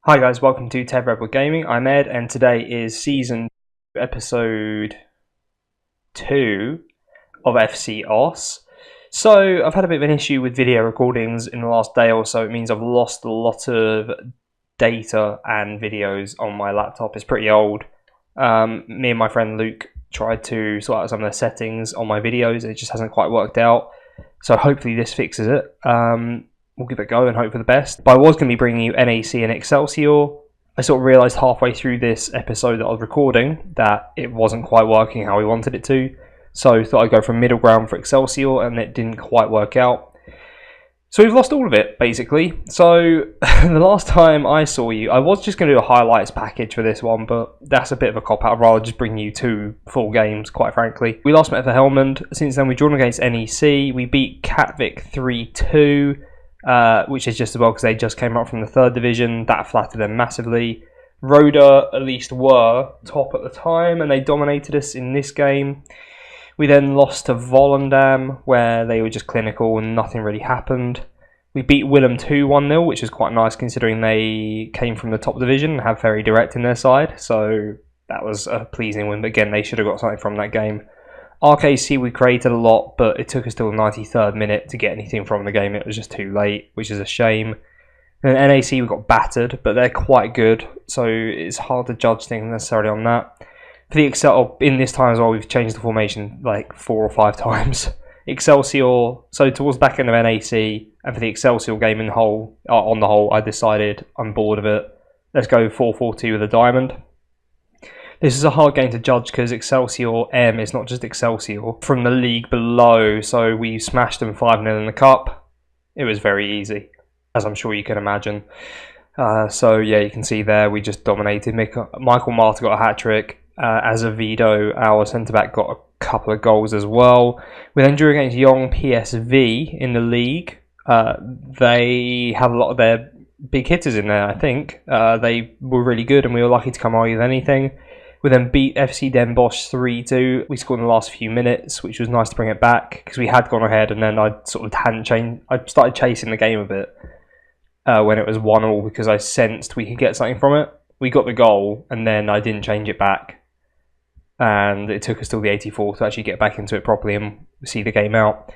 Hi guys, welcome to TedRedwood Gaming. I'm Ed, and today is season episode 2 of FC OS. So I've had a bit of an issue with video recordings in the last day or so. It means I've lost a lot of data and videos on my laptop. It's pretty old. Me and my friend Luke tried to sort out some of the settings on my videos. It just hasn't quite worked out. So hopefully this fixes it. We'll give it a go and hope for the best. But I was going to be bringing you NAC and Excelsior. I sort of realised halfway through this episode that I was recording that it wasn't quite working how we wanted it to. So I thought I'd go for middle ground for Excelsior, and it didn't quite work out. So we've lost all of it, basically. So the last time I saw you, I was just going to do a highlights package for this one, but that's a bit of a cop-out. I'd rather just bring you 2 full games, quite frankly. We last met for Helmond. Since then, we've drawn against NEC. We beat KNVB 3-2. Which is just as well because they just came up from the 3rd division. That flattered them massively. Roda at least were top at the time, and they dominated us in this game. We then lost to Volendam, where they were just clinical and nothing really happened. We beat Willem 2-1-0, which is quite nice considering they came from the top division and have very direct in their side. So that was a pleasing win, but again, they should have got something from that game. RKC we created a lot, but it took us till the 93rd minute to get anything from the game. It was just too late, which is a shame. And NAC we got battered, but they're quite good, so it's hard to judge things necessarily on that. For the Excel, in this time as well, we've changed the formation like 4 or 5 times. Excelsior, so towards the back end of NAC, and for the Excelsior game on the whole, I decided I'm bored of it. Let's go 4-4-2 with a diamond. This is a hard game to judge because Excelsior M is not just Excelsior from the league below, so we smashed them 5-0 in the cup. It was very easy, as I'm sure you can imagine. So yeah, you can see there we just dominated. Michael Marta got a hat-trick. Azevedo, our centre-back, got a couple of goals as well. We then drew against Young PSV in the league. They have a lot of their big hitters in there, I think. They were really good and we were lucky to come away with anything. We then beat FC Den Bosch 3-2. We scored in the last few minutes, which was nice to bring it back because we had gone ahead, and then I sort of hadn't changed. I started chasing the game a bit when it was 1-1 because I sensed we could get something from it. We got the goal, and then I didn't change it back, and it took us till the 84th to actually get back into it properly and see the game out.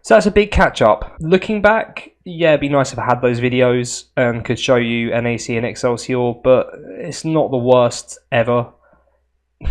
So that's a big catch-up. Looking back, yeah, it'd be nice if I had those videos and could show you NAC and Excelsior, but it's not the worst ever.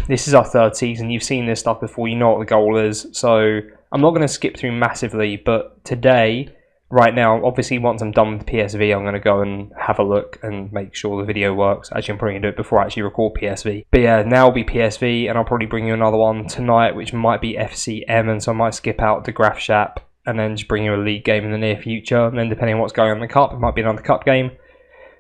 This is our 3rd season. You've seen this stuff before. You know what the goal is. So I'm not going to skip through massively, but today, right now, obviously once I'm done with PSV, I'm going to go and have a look and make sure the video works. Actually, I'm probably going to do it before I actually record PSV. But yeah, now will be PSV, and I'll probably bring you another one tonight, which might be FCM, and so I might skip out to Grafschap and then just bring you a league game in the near future. And then depending on what's going on in the cup, it might be another cup game.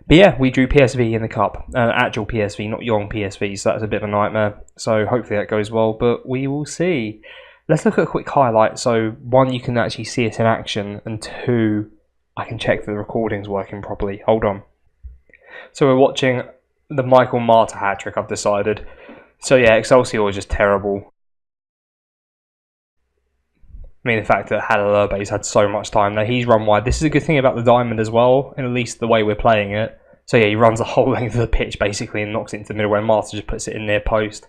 But yeah, we drew PSV in the cup, actual PSV, not Young PSV, so that's a bit of a nightmare. So hopefully that goes well, but we will see. Let's look at a quick highlight. So 1, you can actually see it in action, and 2, I can check that the recording's working properly. Hold on. So we're watching the Michael Marta hat-trick, I've decided. So yeah, Excelsior is just terrible. I mean, the fact that Halalurbe's had so much time there, he's run wide. This is a good thing about the diamond as well, and at least the way we're playing it. So yeah, he runs the whole length of the pitch basically and knocks it into the middle where Marta just puts it in near post.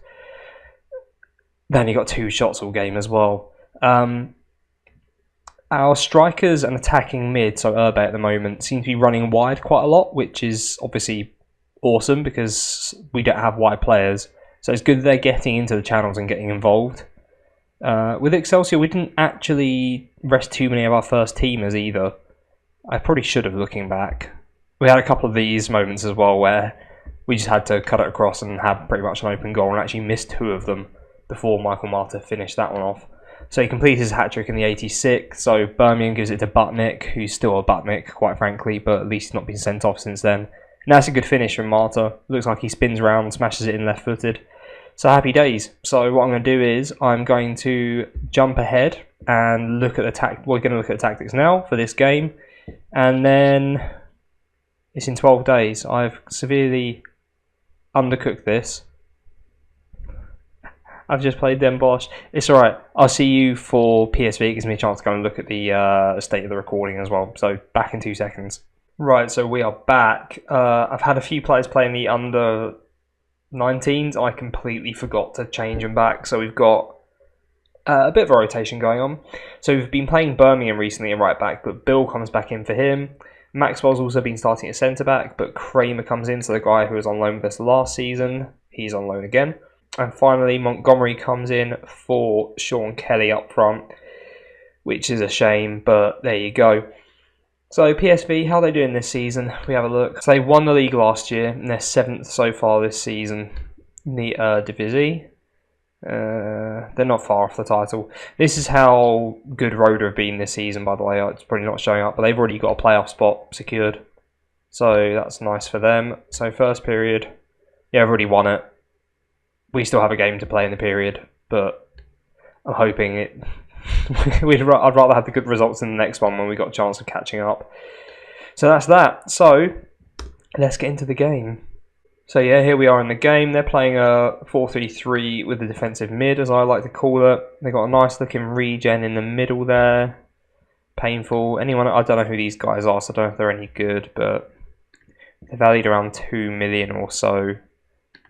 Then he got 2 shots all game as well. Our strikers and attacking mid, so Urbe at the moment, seem to be running wide quite a lot, which is obviously awesome because we don't have wide players. So it's good that they're getting into the channels and getting involved. With Excelsior, we didn't actually rest too many of our first teamers either. I probably should have, looking back. We had a couple of these moments as well where we just had to cut it across and have pretty much an open goal, and actually missed 2 of them before Michael Marta finished that one off. So he completed his hat-trick in the 86th, so Birmingham gives it to Butnick, who's still a Butnick, quite frankly, but at least not been sent off since then. And that's a good finish from Marta. Looks like he spins around and smashes it in left-footed. So happy days. So what I'm going to do is I'm going to jump ahead and look at the we're going to look at the tactics now for this game, and then it's in 12 days. I've severely undercooked this. I've just played Den Bosch. It's alright. I'll see you for PSV. It gives me a chance to go and look at the state of the recording as well. So back in 2 seconds. Right, so we are back. I've had a few players playing the under 19s. I completely forgot to change them back, so we've got a bit of a rotation going on. So we've been playing Birmingham recently in right back, but Bill comes back in for him. Maxwell's also been starting at centre back, but Kramer comes in, so the guy who was on loan with us last season, he's on loan again. And finally, Montgomery comes in for Sean Kelly up front, which is a shame, but there you go. So PSV, how are they doing this season? We have a look. So they won the league last year, and they're 7th so far this season in the Eredivisie. They're not far off the title. This is how good Roda have been this season, by the way. It's probably not showing up, but they've already got a playoff spot secured. So that's nice for them. So first period, yeah, I've already won it. We still have a game to play in the period, but I'm hoping it... I'd rather have the good results in the next one when we got a chance of catching up. So that's that. So let's get into the game. So yeah, here we are in the game. They're playing a 4-3-3 with the defensive mid, as I like to call it. They've got a nice looking regen in the middle there. Painful. Anyone? I don't know who these guys are, so I don't know if they're any good, but they're valued around 2 million or so.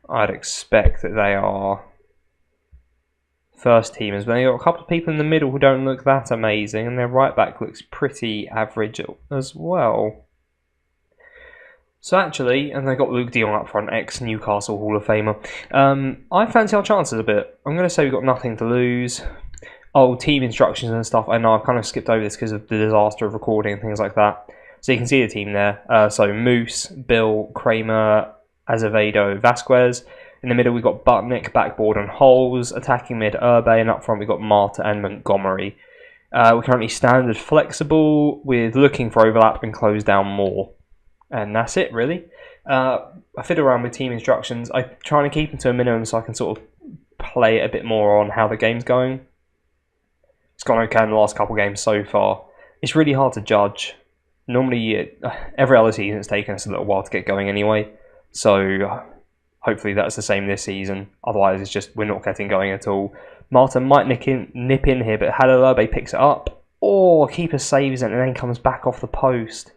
I'd expect that they are first teamers, but they've got a couple of people in the middle who don't look that amazing, and their right back looks pretty average as well. So actually, and they got Luke de Jong up front, ex-Newcastle Hall of Famer. I fancy our chances a bit. I'm going to say we've got nothing to lose. Oh, team instructions and stuff. I know I've kind of skipped over this because of the disaster of recording and things like that. So you can see the team there. So Moose, Bill, Kramer, Azevedo, Vasquez. In the middle, we've got Butnick, Backboard, and Holes. Attacking mid, Urbe, and up front, we've got Marta and Montgomery. We're currently standard flexible with looking for overlap and close down more. And that's it, really. I fiddle around with team instructions. I try to keep them to a minimum so I can sort of play it a bit more on how the game's going. It's gone okay in the last couple of games so far. It's really hard to judge. Normally, every other season it's taken us a little while to get going anyway. So hopefully that's the same this season. Otherwise, it's just we're not getting going at all. Martin might nip in here, but Halalurbe picks it up. Or keeper saves it and then comes back off the post.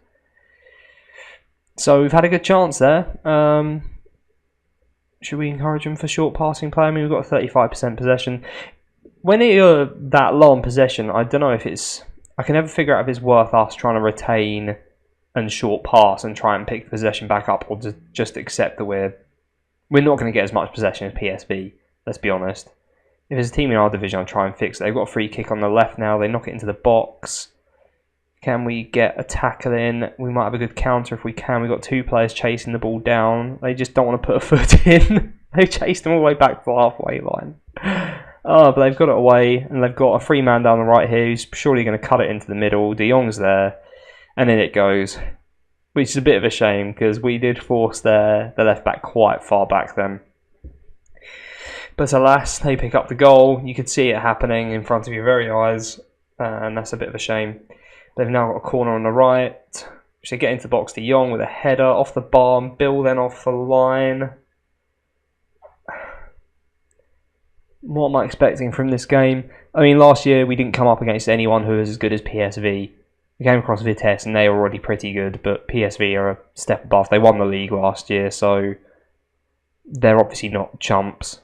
So we've had a good chance there. Should we encourage him for short passing play? I mean, we've got 35% possession. When you're that low on possession, I don't know if it's... I can never figure out if it's worth us trying to retain and short pass and try and pick the possession back up, or just accept that we're not going to get as much possession as PSV, let's be honest. If there's a team in our division, I'll try and fix it. They've got a free kick on the left now. They knock it into the box. Can we get a tackle in? We might have a good counter if we can. We've got two players chasing the ball down. They just don't want to put a foot in. They chased them all the way back to the halfway line. Oh, but they've got it away, and they've got a free man down the right here who's surely going to cut it into the middle. De Jong's there, and in it goes, which is a bit of a shame because we did force the left back quite far back then. But alas, they pick up the goal. You could see it happening in front of your very eyes, and that's a bit of a shame. They've now got a corner on the right. So get into the box, De Jong with a header off the bar, Bill then off the line. What am I expecting from this game? I mean, last year we didn't come up against anyone who was as good as PSV. We came across Vitesse and they were already pretty good, but PSV are a step above. They won the league last year, so they're obviously not chumps.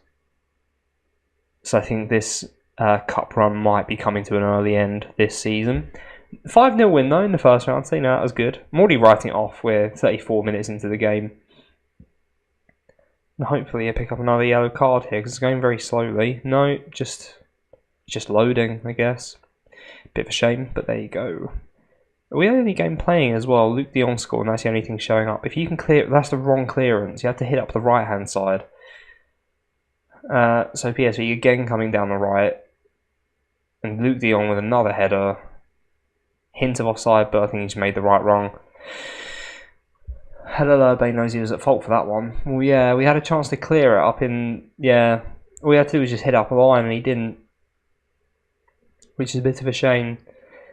So I think this cup run might be coming to an early end this season. 5-0 win though in the first round, so that was good. I'm already writing it off. We're 34 minutes into the game. And hopefully I pick up another yellow card here because it's going very slowly. No, just loading, I guess. Bit of a shame, but there you go. We're the only game playing as well. Luke de Jong scored, and that's the only thing showing up. If you can clear, that's the wrong clearance. You have to hit up the right hand side. So PSV again coming down the right, and Luke de Jong with another header. Hint of offside, but I think he's made the right wrong. Halalurbe knows he was at fault for that one. Well, yeah, we had a chance to clear it up in... Yeah, all we had to do was just hit up a line, and he didn't. Which is a bit of a shame.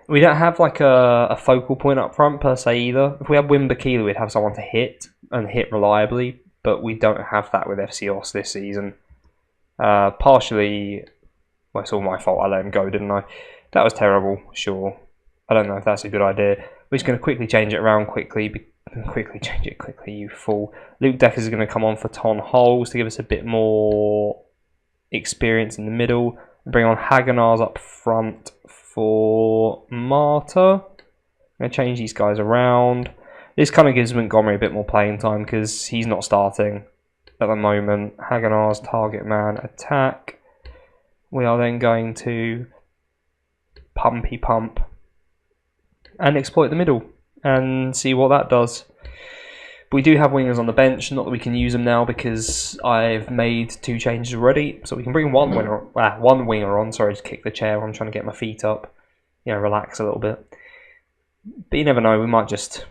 We don't have like a focal point up front per se either. If we had Wimbakila, we'd have someone to hit, and hit reliably. But we don't have that with FC Os this season. Partially... Well, it's all my fault. I let him go, didn't I? That was terrible, sure. I don't know if that's a good idea. We're just going to quickly change it around quickly, you fool. Luke Deckers is going to come on for Ton Holes to give us a bit more experience in the middle. Bring on Hagenars up front for Marta. I'm going to change these guys around. This kind of gives Montgomery a bit more playing time because he's not starting at the moment. Hagenars, target man, attack. We are then going to pumpy pump and exploit the middle and see what that does. We do have wingers on the bench, not that we can use them now because I've made 2 changes already. So we can bring one winger on. Sorry, just kick the chair. I'm trying to get my feet up. You know, relax a little bit. But you never know. We might just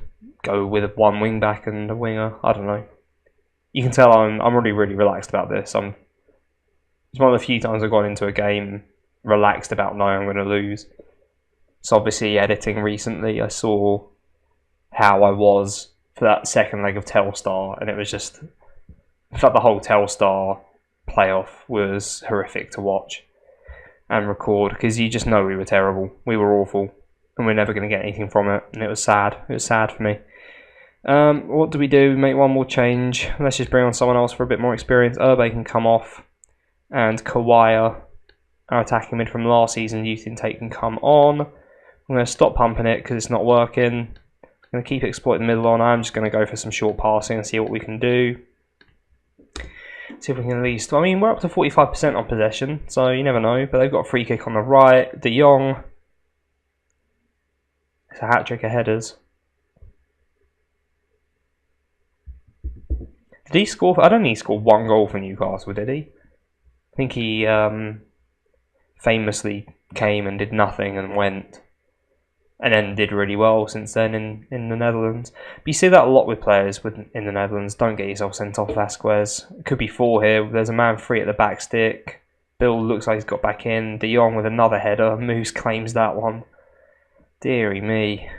go with 1 wing back and a winger. I don't know. You can tell I'm already really relaxed about this. It's one of the few times I've gone into a game relaxed about knowing I'm going to lose. So obviously editing recently, I saw how I was for that second leg of Telstar, and it was just, in fact, the whole Telstar playoff was horrific to watch and record because you just know we were terrible, we were awful, and we're never going to get anything from it, and it was sad. It was sad for me. What do? We make one more change. Let's just bring on someone else for a bit more experience. Urbe can come off, and Kawaya, our attacking mid from last season, youth intake, can come on. I'm going to stop pumping it because it's not working. I'm going to keep exploiting the middle on. I'm just going to go for some short passing and see what we can do. See if we can at least... I mean, we're up to 45% on possession, so you never know. But they've got a free kick on the right. De Jong. It's a hat-trick of headers. Did he score? I don't think he scored 1 goal for Newcastle, did he? I think he famously came and did nothing and went. And then did really well since then in the Netherlands. But you see that a lot with players in the Netherlands. Don't get yourself sent off, Vasquez. It could be 4 here. There's a man free at the back stick. Bill looks like he's got back in. De Jong with another header. Moose claims that one. Deary me.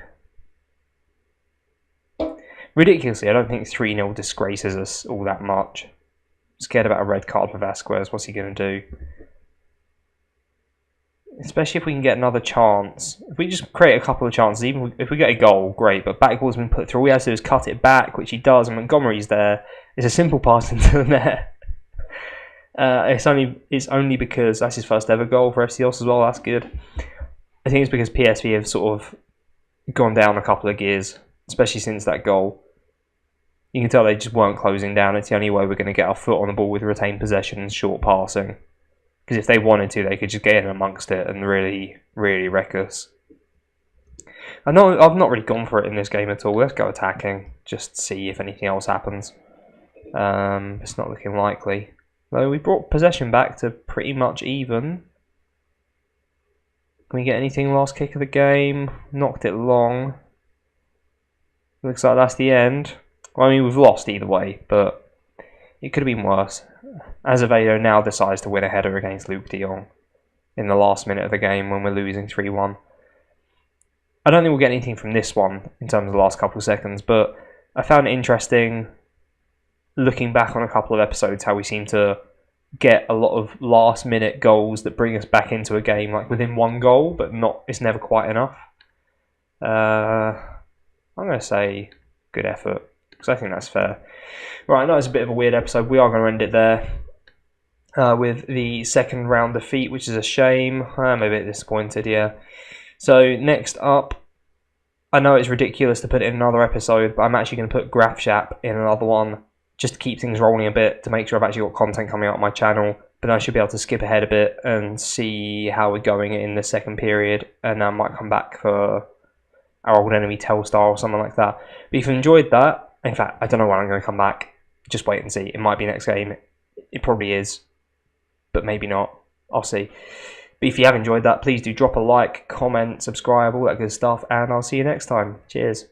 Ridiculously, I don't think 3-0 disgraces us all that much. I'm scared about a red card for Vasquez. What's he going to do? Especially if we can get another chance. If we just create a couple of chances, even if we get a goal, great. But back ball's been put through. All he has to do is cut it back, which he does, and Montgomery's there. It's a simple pass into the net. It's only because that's his first ever goal for FCOS as well. That's good. I think it's because PSV have sort of gone down a couple of gears, especially since that goal. You can tell they just weren't closing down. It's the only way we're going to get our foot on the ball with retained possession and short passing. Because if they wanted to, they could just get in amongst it and really, really wreck us. I've not really gone for it in this game at all. Let's go attacking. Just see if anything else happens. It's not looking likely. Though we brought possession back to pretty much even. Can we get anything last kick of the game? Knocked it long. Looks like that's the end. Well, I mean, we've lost either way, but it could have been worse. Azevedo now decides to win a header against Luke de Jong in the last minute of the game when we're losing 3-1. I don't think we'll get anything from this one in terms of the last couple of seconds, but I found it interesting looking back on a couple of episodes how we seem to get a lot of last minute goals that bring us back into a game like within 1 goal, but it's never quite enough. I'm going to say good effort because I think that's fair. Right, I know it's a bit of a weird episode. We are going to end it there with the second round defeat, which is a shame. I'm a bit disappointed, yeah. So next up, I know it's ridiculous to put it in another episode, but I'm actually going to put GraphShap in another one just to keep things rolling a bit, to make sure I've actually got content coming out on my channel. But I should be able to skip ahead a bit and see how we're going in the second period, and I might come back for our old enemy Telstar or something like that. But if you enjoyed that, in fact, I don't know when I'm going to come back. Just wait and see. It might be next game. It probably is. But maybe not. I'll see. But if you have enjoyed that, please do drop a like, comment, subscribe, all that good stuff. And I'll see you next time. Cheers.